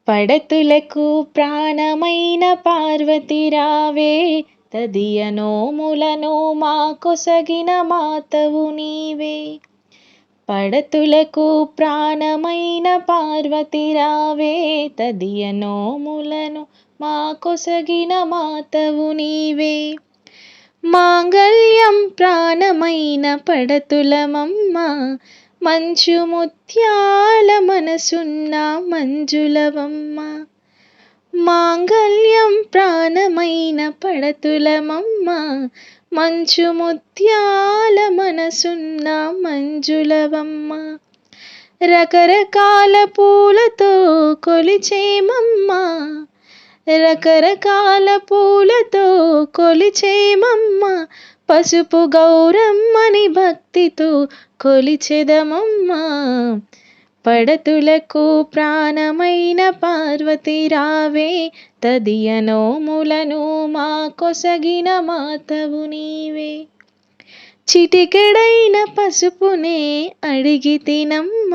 పడతులకు ప్రాణమైన పార్వతి రావే, తదియ నోములను మాకొసగిన మాతవు నీవే. పడతులకు ప్రాణమైన పార్వతి రావే, తదియ నోములను మాకొసగిన మాతవు నీవే. మాంగళ్యం ప్రాణమైన పడతులమమ్మ, మంచు ముత్యాల మనసున్న మంజులవమ్మ. మాంగళ్యం ప్రాణమైన పడతులమమ్మ, మంచు ముత్యాల మనసున్న మంజులవమ్మ. రకరకాల పూలతో కొలిచేమమ్మ, రకరకాల పూలతో కొలిచేమమ్మ. పసుపు గౌరమ్మని భక్తితో కొలిచెదమమ్మ. పడతులకు ప్రాణమైన పార్వతి రావే, తదియ నోములను మాకొసగిన మాతవు నీవే. చిటికెడైన పసుపునే అడిగి తినమ్మ,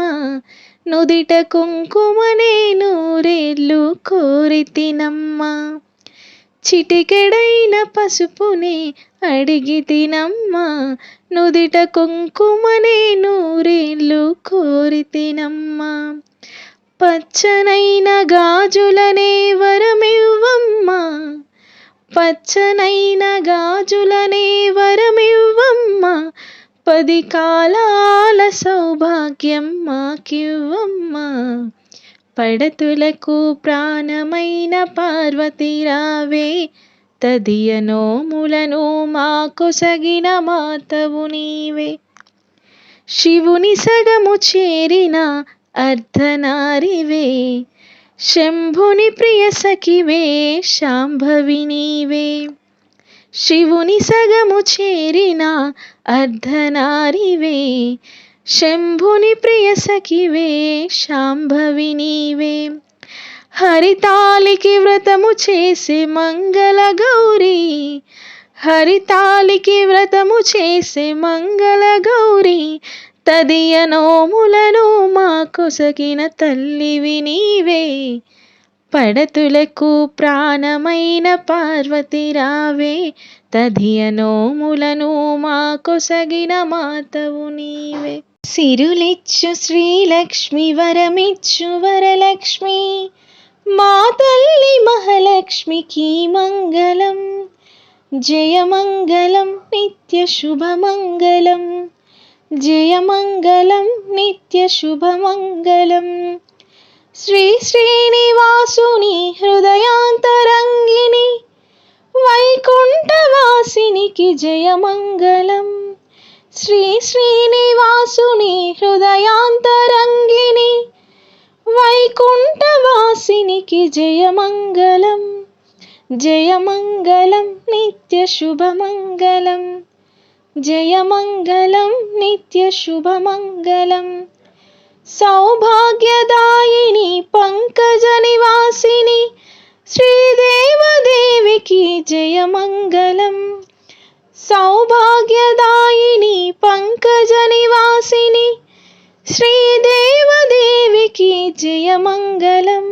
నుదిట కుంకుమనే నూరేళ్ళు కోరి తినమ్మ. చిటికెడైన పసుపునే అడిగి తినమ్మ, నుదిట కుంకుమనే నూరేళ్ళు కోరి తినమ్మ. పచ్చనైన గాజులనే వరమివ్వమ్మ, పచ్చనైన గాజులనే వరమివ్వమ్మ. 10 కాలాల సౌభాగ్యం మాకివ్వమ్మ. పడతులకు ప్రాణమైన పార్వతి రావే, తదియ నోములను మాకొసగిన మాతవు నీవే. శివుని సగము చేరిన అర్ధనారివే, శంభుని ప్రియ సఖివే శాంభవి నీవే. శివుని సగము చేరిన అర్ధనారివే, శంభుని ప్రియ సఖివే శాంభవి నీవే. హరితాలికి వ్రతము చేసే మంగళ గౌరీ, హరితాలికి వ్రతము చేసే మంగళ గౌరీ. తదియ నోములను మాకొసగిన తల్లివి నీవే. పడతులకు ప్రాణమైన పార్వతి రావే, తదియ నోములను మాకొసగిన మాతవు నీవే. సిరులిచ్చు శ్రీలక్ష్మి వరమిచ్చు వరలక్ష్మి, మా తల్లి మహాలక్ష్మికి మంగళం. జయమంగళం నిత్య శుభమంగళం, జయమంగళం నిత్య శుభమంగళం. శ్రీ శ్రీనివాసుని హృదయాంతరంగిణి, వైకుంఠవాసినికి జయమంగళం. శ్రీ శ్రీనివాసుని హృదయాంతరంగిణి, వైకుంఠవాసినికి జయమంగళం. జయమంగళం నిత్య శుభమంగళం, జయమంగళం నిత్య శుభమంగళం. సౌభాగ్యదాయిని పంకజ నివాసిని, శ్రీదేవదేవికి జయమంగళం. సౌభాగ్యదాయిని పంకజ నివాసిని, శ్రీదేవదేవికి జయమంగళం.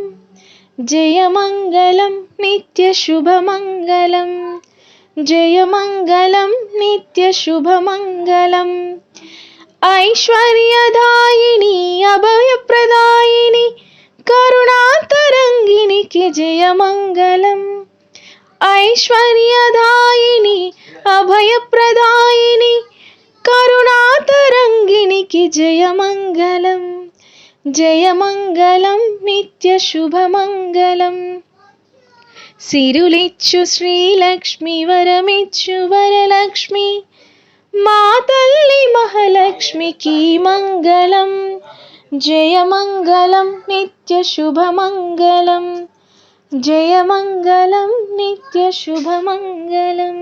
జయమంగళం నిత్య శుభమంగళం, జయమంగళం నిత్య శుభమంగళం. ఐశ్వర్యదాయిని అభయప్రదాయిని, కరుణాతరంగినికి జయమంగళం. ఐశ్వర్యదాయిని అభయప్రదాయిని, కరుణాతరంగినికి జయమంగళం. జయమంగళం నిత్య శుభమంగళం. సిరులిచ్చు శ్రీలక్ష్మి వరమిచ్చు వరలక్ష్మి, మా తల్లి మహాలక్ష్మికి మంగళం. జయమంగళం నిత్య శుభమంగళం, జయమంగళం నిత్య శుభమంగళం.